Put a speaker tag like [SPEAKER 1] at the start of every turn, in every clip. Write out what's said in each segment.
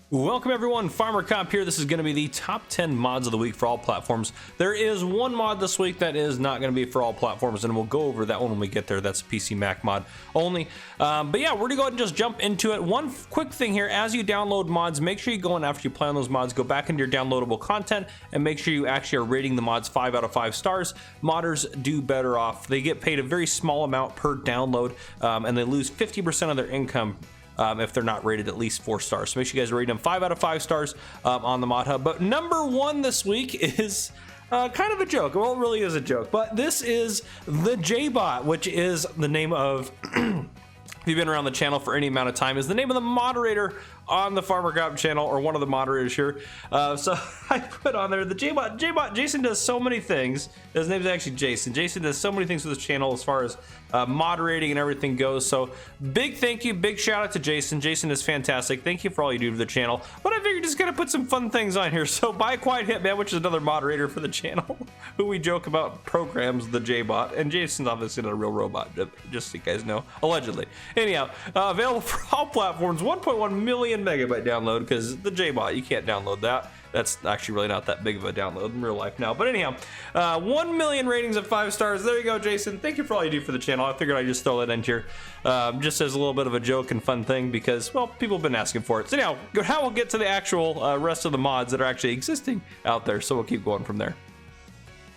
[SPEAKER 1] Welcome everyone, Farmer Cop here. This is going to be the top 10 mods of the week for all platforms. There is one mod this week that is not going to be for all platforms, and we'll go over that one when we get there. That's a PC Mac mod only. But yeah, we're going to go ahead and just jump into it. One quick thing here, as you download mods, make sure you go in after you play on those mods, go back into your downloadable content, and make sure you actually are rating the mods 5 out of 5 stars. Modders do better off. They get paid a very small amount per download, and they lose 50% of their income if they're not rated at least 4 stars. So make sure you guys rate them 5 out of 5 stars on the Mod Hub. But number 1 this week is kind of a joke. Well, it really is a joke. But this is the JBOT, which is the name of, if you've been around the channel for any amount of time, is the name of the moderator on the Farmer Cop channel, or one of the moderators here. So I put on there the JBOT. Jason does so many things. His name's actually Jason. Jason does so many things with his channel as far as moderating and everything goes. So big thank you, big shout out to Jason. Jason is fantastic. Thank you for all you do for the channel. But I figured just gonna put some fun things on here. So By Quiet Hitman, which is another moderator for the channel, who we joke about programs the JBOT, and Jason's obviously not a real robot, just so you guys know, allegedly. Anyhow, available for all platforms, 1.1 million megabyte download, because the JBOT, you can't download that. That's actually really not that big of a download in real life now. But anyhow, 1 million ratings of 5 stars. There you go, Jason. Thank you for all you do for the channel. I figured I'd just throw that in here just as a little bit of a joke and fun thing, because, well, people have been asking for it. So anyhow, now we'll get to the actual rest of the mods that are actually existing out there. So we'll keep going from there.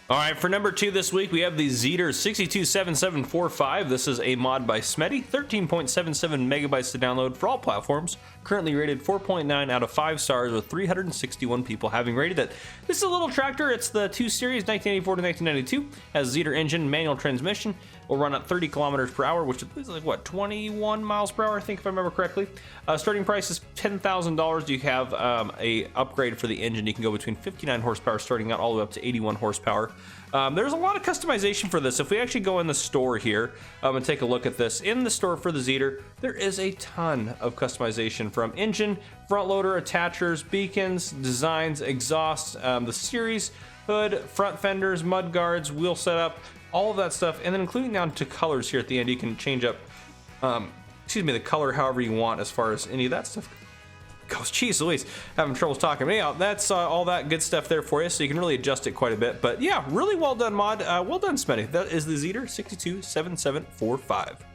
[SPEAKER 1] All right, for number 2 this week, we have the Zeter 627745. This is a mod by Smetty, 13.77 megabytes to download for all platforms. Currently rated 4.9 out of 5 stars with 361 people having rated it. This is a little tractor. It's the 2 Series, 1984 to 1992. Has Zeter engine, manual transmission. Will run at 30 kilometers per hour, which is like, what, 21 miles per hour, I think, if I remember correctly. Starting price is $10,000. You have a upgrade for the engine. You can go between 59 horsepower starting out all the way up to 81 horsepower. There's a lot of customization for this. If we actually go in the store here and take a look at this, in the store for the Zeter, there is a ton of customization, from engine, front loader, attachers, beacons, designs, exhaust, the series, hood, front fenders, mud guards, wheel setup, all of that stuff, and then including down to colors here at the end. You can change up, the color however you want as far as any of that stuff goes. Jeez Louise, having troubles talking. But anyhow, that's all that good stuff there for you, so you can really adjust it quite a bit. But yeah, really well done mod. Well done, Smetty. That is the Zeter 627745.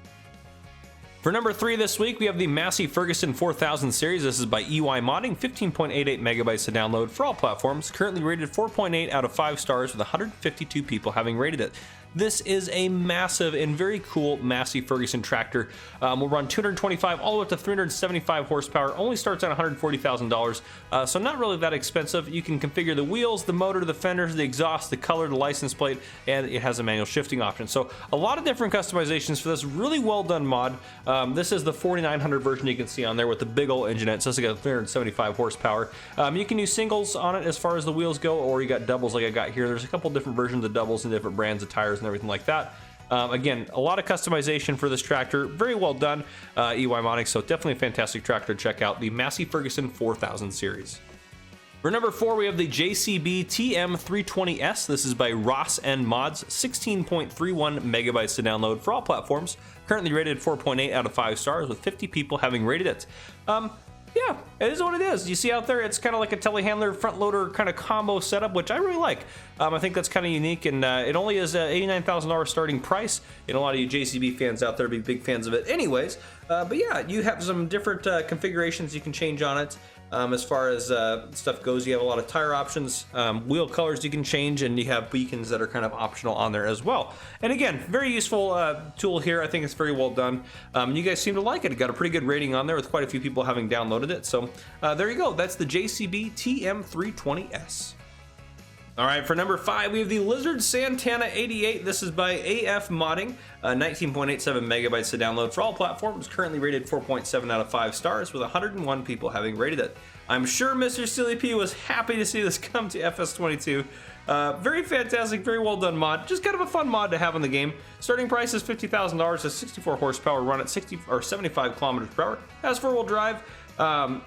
[SPEAKER 1] For number 3 this week, we have the Massey Ferguson 4000 series. This is by EY Modding, 15.88 megabytes to download for all platforms. Currently rated 4.8 out of 5 stars with 152 people having rated it. This is a massive and very cool Massey Ferguson tractor. Will run 225 all the way up to 375 horsepower. Only starts at $140,000, so not really that expensive. You can configure the wheels, the motor, the fenders, the exhaust, the color, the license plate, and it has a manual shifting option. So a lot of different customizations for this. Really well done mod. This is the 4900 version you can see on there with the big old engine in it. So it's got 375 horsepower. You can use singles on it as far as the wheels go, or you got doubles like I got here. There's a couple different versions of doubles and different brands of tires and everything like that. Again, a lot of customization for this tractor. Very well done, EY Modding. So definitely a fantastic tractor to check out, the Massey Ferguson 4000 series. For number 4, we have the JCB TM320S. This is by Ross N Mods, 16.31 megabytes to download for all platforms. Currently rated 4.8 out of 5 stars with 50 people having rated it. Yeah, it is what it is. You see out there, it's kind of like a telehandler front loader kind of combo setup, which I really like. I think that's kind of unique, and it only is an $89,000 starting price. And a lot of you JCB fans out there be big fans of it anyways. But yeah, you have some different configurations you can change on it. As far as stuff goes, you have a lot of tire options, wheel colors you can change, and you have beacons that are kind of optional on there as well. And again, very useful tool here. I think it's very well done. You guys seem to like it. It got a pretty good rating on there with quite a few people having downloaded it. So there you go. That's the JCB TM320S. All right, for number 5, we have the Lizard Santana 88. This is by AF Modding, 19.87 megabytes to download for all platforms. Currently rated 4.7 out of 5 stars with 101 people having rated it. I'm sure Mr. Silly P was happy to see this come to FS22. Very fantastic, very well done mod. Just kind of a fun mod to have in the game. Starting price is $50,000, has 64 horsepower, run at 60 or 75 kilometers per hour. Has 4-wheel drive.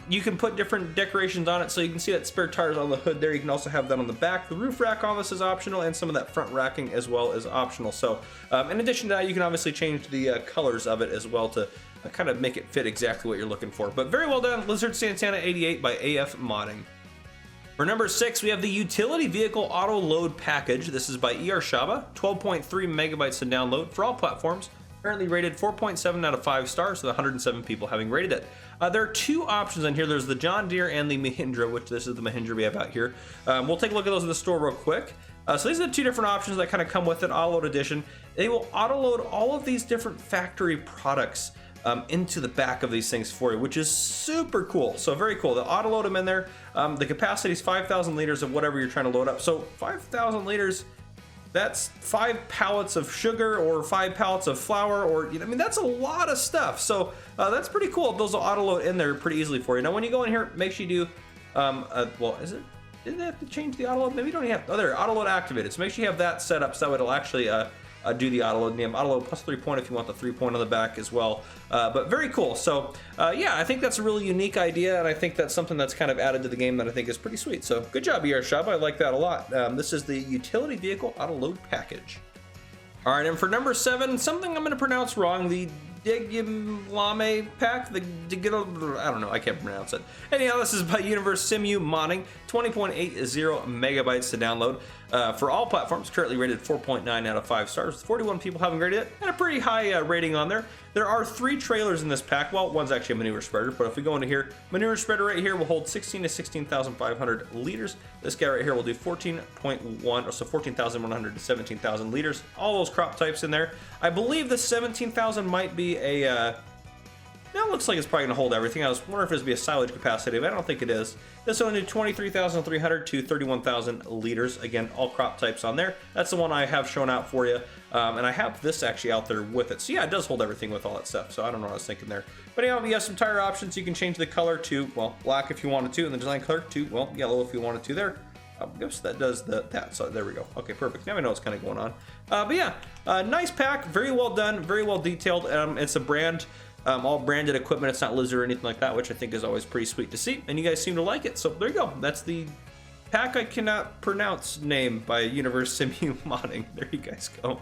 [SPEAKER 1] You can put different decorations on it, so you can see that spare tires on the hood there. You can also have that on the back. The roof rack on this is optional, and some of that front racking as well is optional. So in addition to that, you can obviously change the colors of it as well to kind of make it fit exactly what you're looking for. But very well done, Lizard Santana 88 by AF Modding. For number 6, we have the Utility Vehicle Autoload Package. This is by ER Shaba, 12.3 megabytes to download for all platforms. Currently rated 4.7 out of 5 stars, with 107 people having rated it. There are 2 options on here. There's the John Deere and the Mahindra, which this is the Mahindra we have out here. We'll take a look at those in the store real quick. So these are the 2 different options that kind of come with it, Autoload Edition. They will autoload all of these different factory products into the back of these things for you, which is super cool. So very cool. They'll autoload them in there. The capacity is 5,000 liters of whatever you're trying to load up. So 5,000 liters, that's 5 pallets of sugar or 5 pallets of flour, or, you know, I mean, that's a lot of stuff. So that's pretty cool. Those will autoload in there pretty easily for you. Now, when you go in here, make sure you do, well, is it? Did they have to change the autoload? Maybe you don't have, oh, there, autoload activated. So make sure you have that set up so that it'll actually do the autoload. And you have autoload plus 3-point if you want the 3-point on the back as well. But very cool. So yeah, I think that's a really unique idea, and I think that's something that's kind of added to the game that I think is pretty sweet. So good job, ER Shop. I like that a lot. This is the Utility Vehicle Autoload Package. All right, and for number 7, something I'm going to pronounce wrong, the Digimon Pack, I don't know, I can't pronounce it. Anyhow, this is by Universe Simu Modding, 20.80 megabytes to download for all platforms, currently rated 4.9 out of 5 stars, with 41 people having rated it, and a pretty high rating on there. There are 3 trailers in this pack. Well, one's actually a manure spreader, but if we go into here, manure spreader right here will hold 16 to 16,500 liters. This guy right here will do 14.1, so 14,100 to 17,000 liters. All those crop types in there. I believe the 17,000 might be a, now it looks like it's probably going to hold everything. I was wondering if it's be a silage capacity, but I don't think it is. This one will do 23,300 to 31,000 liters. Again, all crop types on there. That's the one I have shown out for you. And I have this actually out there with it. So yeah, it does hold everything with all that stuff. So I don't know what I was thinking there. But anyhow, you have some tire options. You can change the color to, well, black if you wanted to, and the design color to, well, yellow if you wanted to there. Oops, that does that. So there we go. Okay, perfect. Now we know what's kind of going on. But yeah, nice pack. Very well done. Very well detailed. It's a brand. All branded equipment. It's not Lizard or anything like that, which I think is always pretty sweet to see. And you guys seem to like it. So there you go. That's the pack I cannot pronounce name by Universe Simu Modding. There you guys go.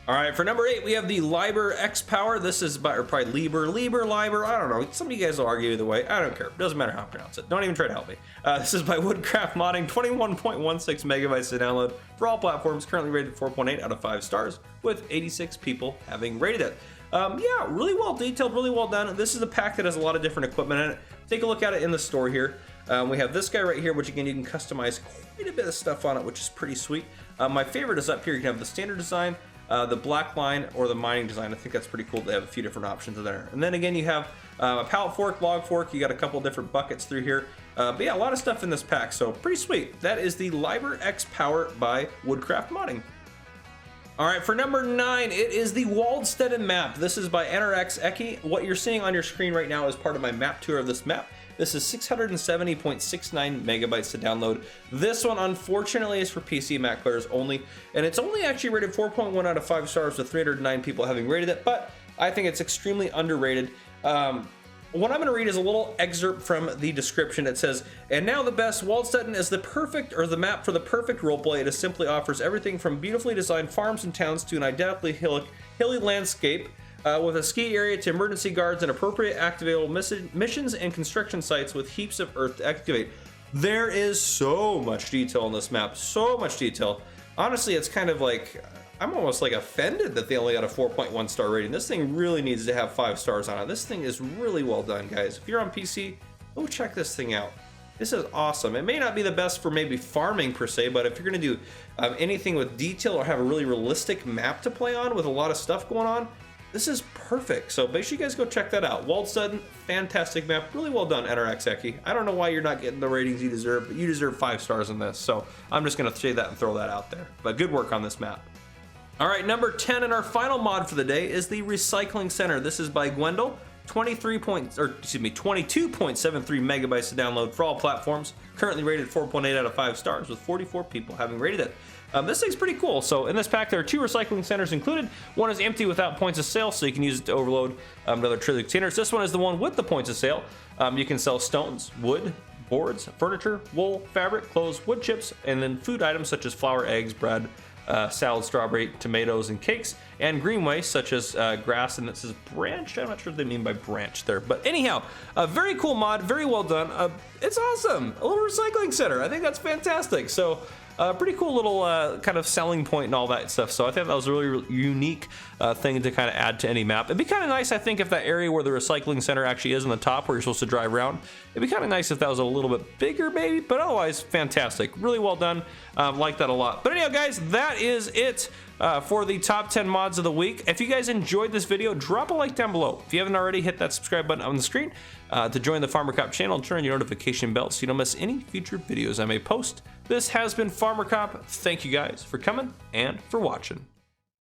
[SPEAKER 1] All right, for number 8, we have the Libra X Power. This is by, or probably Libra, I don't know. Some of you guys will argue either way. I don't care. Doesn't matter how I pronounce it. Don't even try to help me. This is by Woodcraft Modding, 21.16 megabytes to download for all platforms, currently rated 4.8 out of 5 stars, with 86 people having rated it. Yeah, really well detailed, really well done. This is a pack that has a lot of different equipment in it. Take a look at it in the store here. We have this guy right here, which again, you can customize quite a bit of stuff on it, which is pretty sweet. My favorite is up here. You can have the standard design, the black line, or the mining design. I think that's pretty cool. They have a few different options in there. And then again, you have a pallet fork, log fork. You got a couple different buckets through here. But yeah, a lot of stuff in this pack, so pretty sweet. That is the Libra X Power by Woodcraft Modding. All right, for number 9, it is the Waldstetten map. This is by NRX Eki. What you're seeing on your screen right now is part of my map tour of this map. This is 670.69 megabytes to download. This one, unfortunately, is for PC Mac players only, and it's only actually rated 4.1 out of 5 stars with 309 people having rated it, but I think it's extremely underrated. What I'm going to read is a little excerpt from the description. It says, and now the best, Waldstetten is the perfect, or the map for the perfect roleplay. It simply offers everything from beautifully designed farms and towns to an identically hilly landscape with a ski area to emergency guards and appropriate activatable missions and construction sites with heaps of earth to excavate. There is so much detail in this map, so much detail. Honestly, it's kind of like, I'm almost like offended that they only got a 4.1 star rating. This thing really needs to have 5 stars on it. This thing is really well done, guys. If you're on PC, go check this thing out. This is awesome. It may not be the best for maybe farming per se, but if you're gonna do anything with detail or have a really realistic map to play on with a lot of stuff going on, this is perfect. So make sure you guys go check that out. Waldstetten, fantastic map. Really well done, NRX Eki. I don't know why you're not getting the ratings you deserve, but you deserve 5 stars in this. So I'm just gonna say that and throw that out there. But good work on this map. All right, number 10 and our final mod for the day is the Recycling Center. This is by Gwendol, 22.73 megabytes to download for all platforms. Currently rated 4.8 out of 5 stars with 44 people having rated it. This thing's pretty cool. So in this pack, there are 2 recycling centers included. One is empty without points of sale, so you can use it to overload other trailer containers. This one is the one with the points of sale. You can sell stones, wood, boards, furniture, wool, fabric, clothes, wood chips, and then food items such as flour, eggs, bread, salad, strawberry, tomatoes, and cakes. and green waste such as grass, and it says branch. I'm not sure what they mean by branch there, but anyhow, a very cool mod, very well done. It's awesome. A little recycling center. I think that's fantastic. So pretty cool little kind of selling point and all that stuff. So I think that was a really unique thing to kind of add to any map. It'd be kind of nice, I think, if that area where the recycling center actually is in the top where you're supposed to drive around, it'd be kind of nice if that was a little bit bigger maybe, but otherwise fantastic. Really well done. Like that a lot. But anyhow, guys, that is it for the top 10 mods of the week. If you guys enjoyed this video, drop a like down below. If you haven't already, hit that subscribe button on the screen to join the Farmer Cop channel and turn on your notification bell so you don't miss any future videos I may post. This has been Farmer Cop. Thank you guys for coming and for watching.